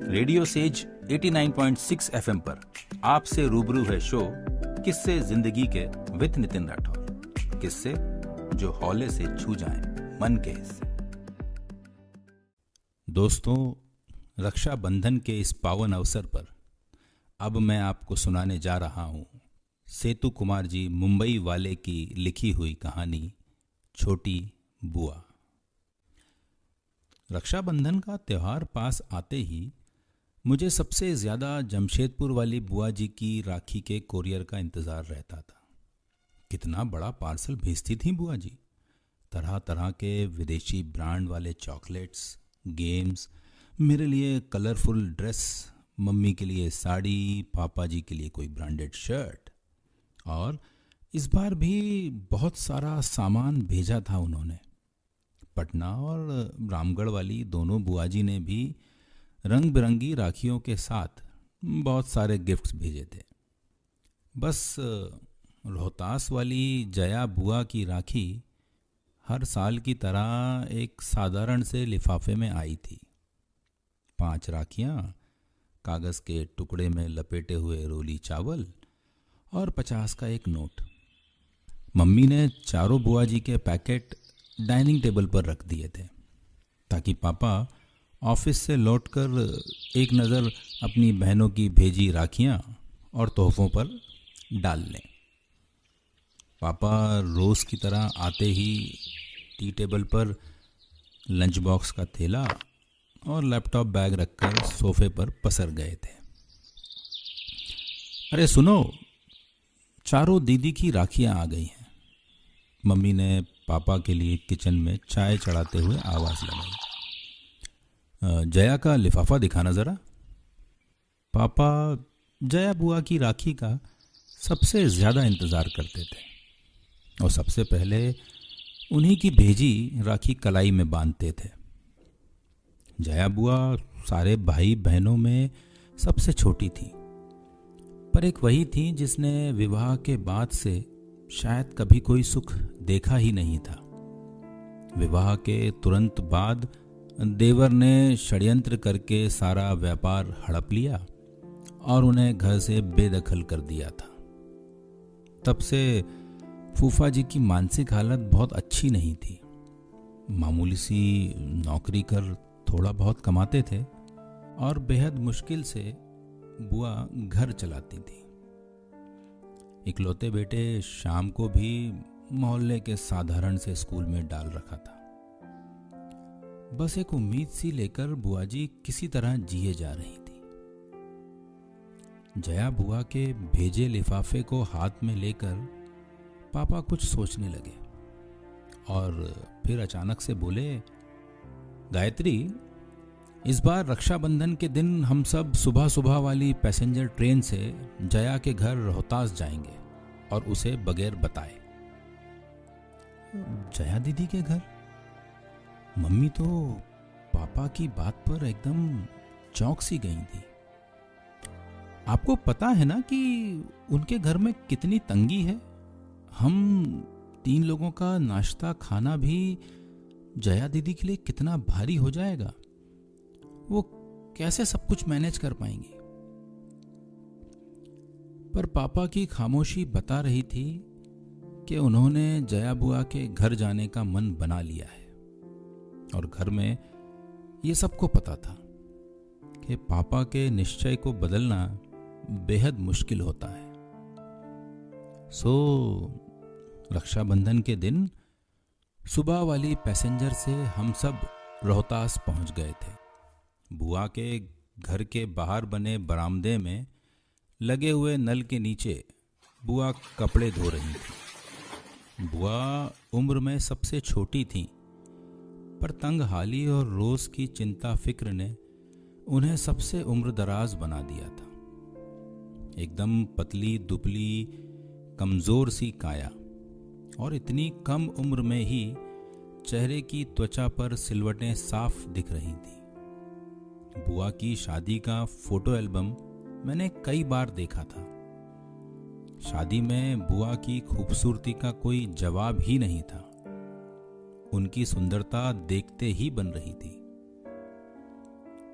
Radio says 89.6 FM पर आपसे रूबरू है शो किस्से जिंदगी के विद नितिन राठौर। किस्से जो हौले से छू जाएं मन के हिस्से। दोस्तों, रक्षाबंधन के इस पावन अवसर पर अब मैं आपको सुनाने जा रहा हूँ सेतु कुमार जी मुंबई वाले की लिखी हुई कहानी छोटी बुआ। रक्षाबंधन का त्यौहार पास आते ही मुझे सबसे ज़्यादा जमशेदपुर वाली बुआ जी की राखी के कोरियर का इंतज़ार रहता था। कितना बड़ा पार्सल भेजती थी बुआ जी। तरह तरह के विदेशी ब्रांड वाले चॉकलेट्स, गेम्स, मेरे लिए कलरफुल ड्रेस, मम्मी के लिए साड़ी, पापा जी के लिए कोई ब्रांडेड शर्ट, और इस बार भी बहुत सारा सामान भेजा था उन्होंने। पटना और रामगढ़ वाली दोनों बुआ जी ने भी रंग बिरंगी राखियों के साथ बहुत सारे गिफ्ट्स भेजे थे। बस रोहतास वाली जया बुआ की राखी हर साल की तरह एक साधारण से लिफाफे में आई थी। 5 राखियाँ, कागज़ के टुकड़े में लपेटे हुए रोली चावल और 50 का एक नोट। मम्मी ने चारों बुआ जी के पैकेट डाइनिंग टेबल पर रख दिए थे ताकि पापा ऑफिस से लौटकर एक नज़र अपनी बहनों की भेजी राखियां और तोहफों पर डाल लें। पापा रोज़ की तरह आते ही टी टेबल पर लंच बॉक्स का थैला और लैपटॉप बैग रखकर सोफे पर पसर गए थे। अरे सुनो, चारों दीदी की राखियां आ गई हैं। मम्मी ने पापा के लिए किचन में चाय चढ़ाते हुए आवाज़ लगाई। जया का लिफाफा दिखाना ज़रा। पापा जया बुआ की राखी का सबसे ज़्यादा इंतज़ार करते थे और सबसे पहले उन्हीं की भेजी राखी कलाई में बांधते थे। जया बुआ सारे भाई बहनों में सबसे छोटी थी, पर एक वही थी जिसने विवाह के बाद से शायद कभी कोई सुख देखा ही नहीं था। विवाह के तुरंत बाद देवर ने षड्यंत्र करके सारा व्यापार हड़प लिया और उन्हें घर से बेदखल कर दिया था। तब से फूफा जी की मानसिक हालत बहुत अच्छी नहीं थी। मामूली सी नौकरी कर थोड़ा बहुत कमाते थे और बेहद मुश्किल से बुआ घर चलाती थी। इकलौते बेटे शाम को भी मोहल्ले के साधारण से स्कूल में डाल रखा था। बस एक उम्मीद सी लेकर बुआ जी किसी तरह जिए जा रही थी। जया बुआ के भेजे लिफाफे को हाथ में लेकर पापा कुछ सोचने लगे और फिर अचानक से बोले, गायत्री, इस बार रक्षाबंधन के दिन हम सब सुबह सुबह वाली पैसेंजर ट्रेन से जया के घर रोहतास जाएंगे और उसे बगैर बताए। जया दीदी के घर? मम्मी तो पापा की बात पर एकदम चौंक सी गई थी। आपको पता है ना कि उनके घर में कितनी तंगी है। हम 3 लोगों का नाश्ता खाना भी जया दीदी के लिए कितना भारी हो जाएगा। वो कैसे सब कुछ मैनेज कर पाएंगी। पर पापा की खामोशी बता रही थी कि उन्होंने जया बुआ के घर जाने का मन बना लिया है और घर में ये सबको पता था कि पापा के निश्चय को बदलना बेहद मुश्किल होता है। सो रक्षाबंधन के दिन सुबह वाली पैसेंजर से हम सब रोहतास पहुंच गए थे। बुआ के घर के बाहर बने बरामदे में लगे हुए नल के नीचे बुआ कपड़े धो रही थी। बुआ उम्र में सबसे छोटी थी, पर तंगहाली और रोज की चिंता फिक्र ने उन्हें सबसे उम्रदराज बना दिया था। एकदम पतली दुबली कमजोर सी काया और इतनी कम उम्र में ही चेहरे की त्वचा पर सिलवटें साफ दिख रही थी। बुआ की शादी का फोटो एल्बम मैंने कई बार देखा था। शादी में बुआ की खूबसूरती का कोई जवाब ही नहीं था। उनकी सुंदरता देखते ही बन रही थी।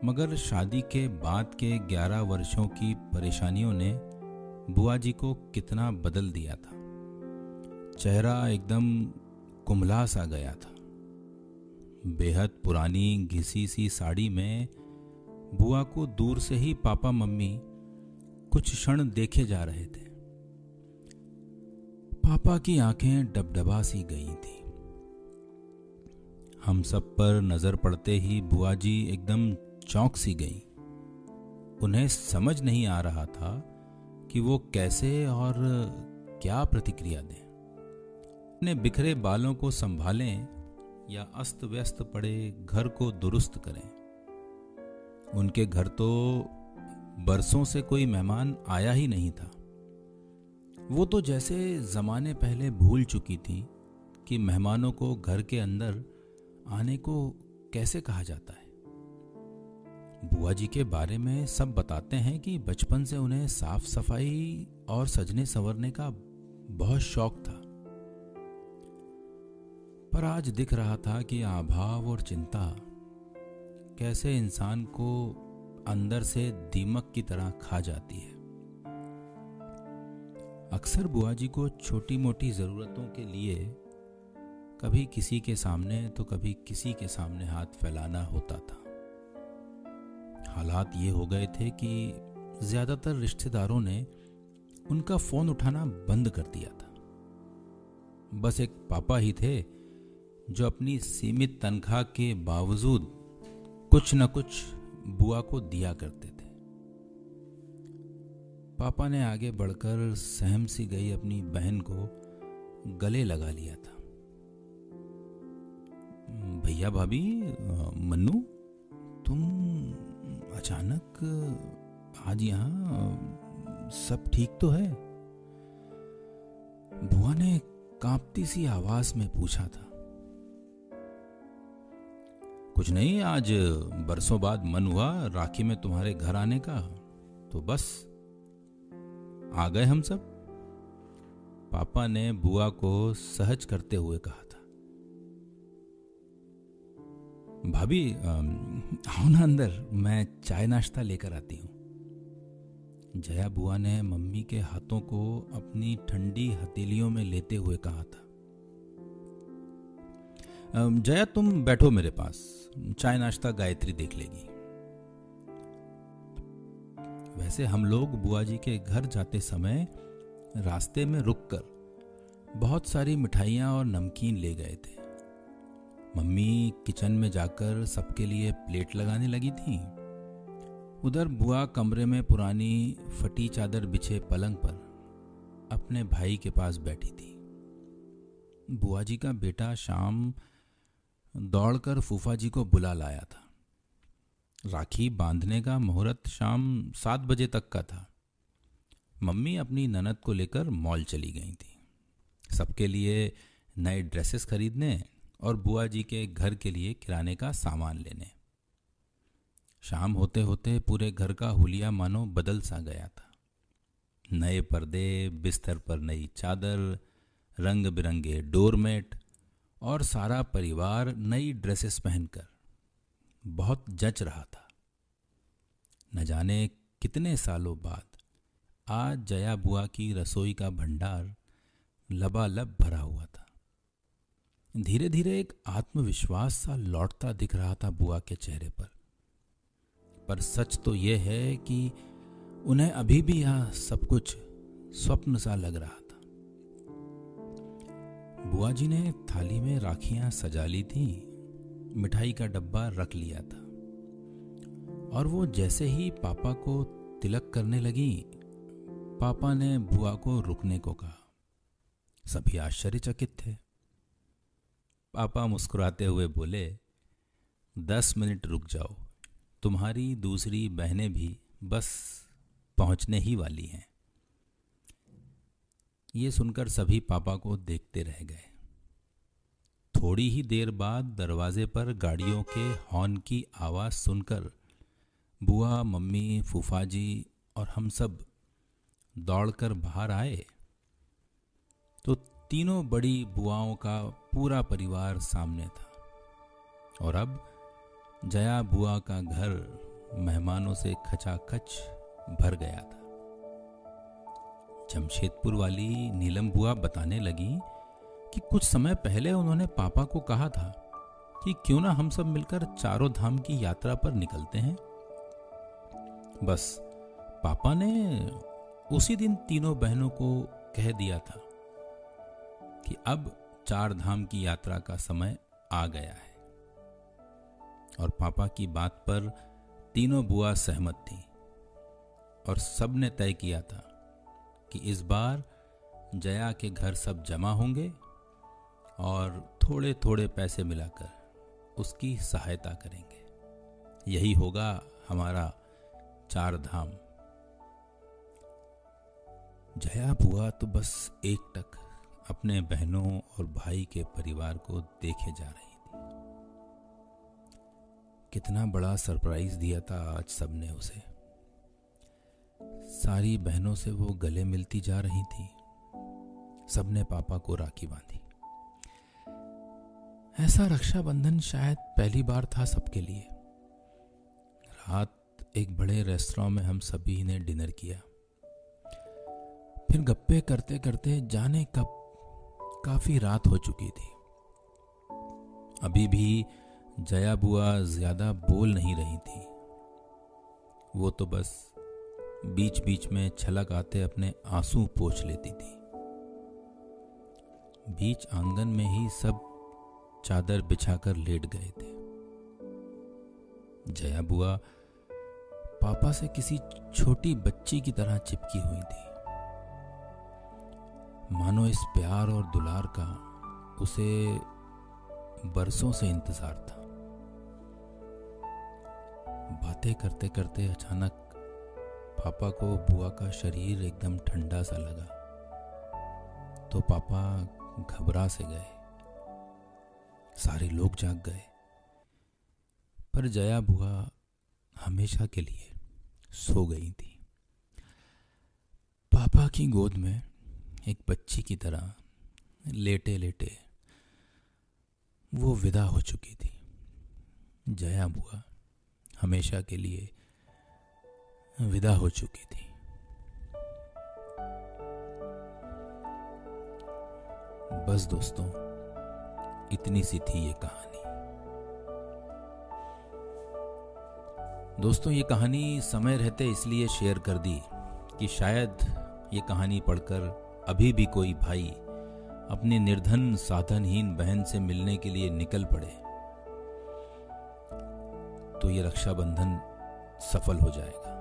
मगर शादी के बाद के 11 वर्षों की परेशानियों ने बुआ जी को कितना बदल दिया था। चेहरा एकदम कुम्हला सा गया था। बेहद पुरानी घिसी सी साड़ी में बुआ को दूर से ही पापा मम्मी कुछ क्षण देखे जा रहे थे। पापा की आंखें डबडबा सी गई थी। हम सब पर नजर पड़ते ही बुआ जी एकदम चौंक सी गई। उन्हें समझ नहीं आ रहा था कि वो कैसे और क्या प्रतिक्रिया दें। अपने बिखरे बालों को संभालें या अस्त व्यस्त पड़े घर को दुरुस्त करें। उनके घर तो बरसों से कोई मेहमान आया ही नहीं था। वो तो जैसे जमाने पहले भूल चुकी थी कि मेहमानों को घर के अंदर आने को कैसे कहा जाता है। बुआ जी के बारे में सब बताते हैं कि बचपन से उन्हें साफ सफाई और सजने संवरने का बहुत शौक था, पर आज दिख रहा था कि अभाव और चिंता कैसे इंसान को अंदर से दीमक की तरह खा जाती है। अक्सर बुआ जी को छोटी मोटी जरूरतों के लिए कभी किसी के सामने तो कभी किसी के सामने हाथ फैलाना होता था। हालात ये हो गए थे कि ज्यादातर रिश्तेदारों ने उनका फोन उठाना बंद कर दिया था। बस एक पापा ही थे जो अपनी सीमित तनख्वाह के बावजूद कुछ न कुछ बुआ को दिया करते थे। पापा ने आगे बढ़कर सहम सी गई अपनी बहन को गले लगा लिया था। भैया भाभी, मन्नू, तुम अचानक आज यहाँ, सब ठीक तो है? बुआ ने कांपती सी आवाज में पूछा था। कुछ नहीं, आज बरसों बाद मन हुआ राखी में तुम्हारे घर आने का, तो बस आ गए हम सब, पापा ने बुआ को सहज करते हुए कहा था। भाभी, आओ ना अंदर, मैं चाय नाश्ता लेकर आती हूँ। जया बुआ ने मम्मी के हाथों को अपनी ठंडी हथेलियों में लेते हुए कहा था। जया, तुम बैठो मेरे पास, चाय नाश्ता गायत्री देख लेगी। वैसे हम लोग बुआ जी के घर जाते समय रास्ते में रुककर बहुत सारी मिठाइयाँ और नमकीन ले गए थे। मम्मी किचन में जाकर सबके लिए प्लेट लगाने लगी थी। उधर बुआ कमरे में पुरानी फटी चादर बिछे पलंग पर अपने भाई के पास बैठी थी। बुआ जी का बेटा शाम दौड़कर फूफा जी को बुला लाया था। राखी बांधने का मुहूर्त शाम 7 बजे तक का था। मम्मी अपनी ननद को लेकर मॉल चली गई थी, सबके लिए नए ड्रेसेस खरीदने और बुआ जी के घर के लिए किराने का सामान लेने। शाम होते होते पूरे घर का हुलिया मानो बदल सा गया था। नए पर्दे, बिस्तर पर नई चादर, रंग बिरंगे डोरमेट और सारा परिवार नई ड्रेसेस पहनकर बहुत जच रहा था। न जाने कितने सालों बाद आज जया बुआ की रसोई का भंडार लबालब भरा हुआ था। धीरे धीरे एक आत्मविश्वास सा लौटता दिख रहा था बुआ के चेहरे पर सच तो यह है कि उन्हें अभी भी यह सब कुछ स्वप्न सा लग रहा था। बुआ जी ने थाली में राखियां सजा ली थी, मिठाई का डब्बा रख लिया था और वो जैसे ही पापा को तिलक करने लगी, पापा ने बुआ को रुकने को कहा। सभी आश्चर्यचकित थे। पापा मुस्कुराते हुए बोले, 10 मिनट रुक जाओ, तुम्हारी दूसरी बहनें भी बस पहुंचने ही वाली हैं। ये सुनकर सभी पापा को देखते रह गए। थोड़ी ही देर बाद दरवाजे पर गाड़ियों के हॉर्न की आवाज सुनकर बुआ, मम्मी, फूफा जी और हम सब दौड़कर बाहर आए तो तीनों बड़ी बुआओं का पूरा परिवार सामने था और अब जया बुआ का घर मेहमानों से खचाखच भर गया था। जमशेदपुर वाली नीलम बुआ बताने लगी कि कुछ समय पहले उन्होंने पापा को कहा था कि क्यों ना हम सब मिलकर चारों धाम की यात्रा पर निकलते हैं। बस पापा ने उसी दिन तीनों बहनों को कह दिया था कि अब 4 धाम की यात्रा का समय आ गया है। और पापा की बात पर तीनों बुआ सहमत थी और सबने तय किया था कि इस बार जया के घर सब जमा होंगे और थोड़े थोड़े पैसे मिलाकर उसकी सहायता करेंगे। यही होगा हमारा 4 धाम। जया बुआ तो बस एकटक अपने बहनों और भाई के परिवार को देखे जा रही थी। कितना बड़ा सरप्राइज दिया था आज सबने उसे। सारी बहनों से वो गले मिलती जा रही थी। सबने पापा को राखी बांधी। ऐसा रक्षाबंधन शायद पहली बार था सबके लिए। रात एक बड़े रेस्टोरेंट में हम सभी ने डिनर किया। फिर गप्पे करते करते जाने कब काफी रात हो चुकी थी। अभी भी जया बुआ ज्यादा बोल नहीं रही थी। वो तो बस बीच बीच में छलक आते अपने आंसू पोंछ लेती थी। बीच आंगन में ही सब चादर बिछाकर लेट गए थे। जया बुआ पापा से किसी छोटी बच्ची की तरह चिपकी हुई थी। मानो इस प्यार और दुलार का उसे बरसों से इंतजार था। बातें करते करते अचानक पापा को बुआ का शरीर एकदम ठंडा सा लगा तो पापा घबरा से गए। सारे लोग जाग गए, पर जया बुआ हमेशा के लिए सो गई थी। पापा की गोद में एक बच्ची की तरह लेटे लेटे वो विदा हो चुकी थी। जया बुआ हमेशा के लिए विदा हो चुकी थी। बस दोस्तों, इतनी सी थी ये कहानी। दोस्तों, ये कहानी समय रहते इसलिए शेयर कर दी कि शायद ये कहानी पढ़कर अभी भी कोई भाई अपनी निर्धन साधनहीन बहन से मिलने के लिए निकल पड़े तो ये रक्षाबंधन सफल हो जाएगा।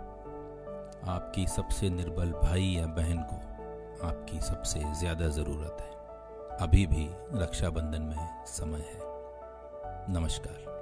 आपकी सबसे निर्बल भाई या बहन को आपकी सबसे ज्यादा जरूरत है। अभी भी रक्षाबंधन में समय है। नमस्कार।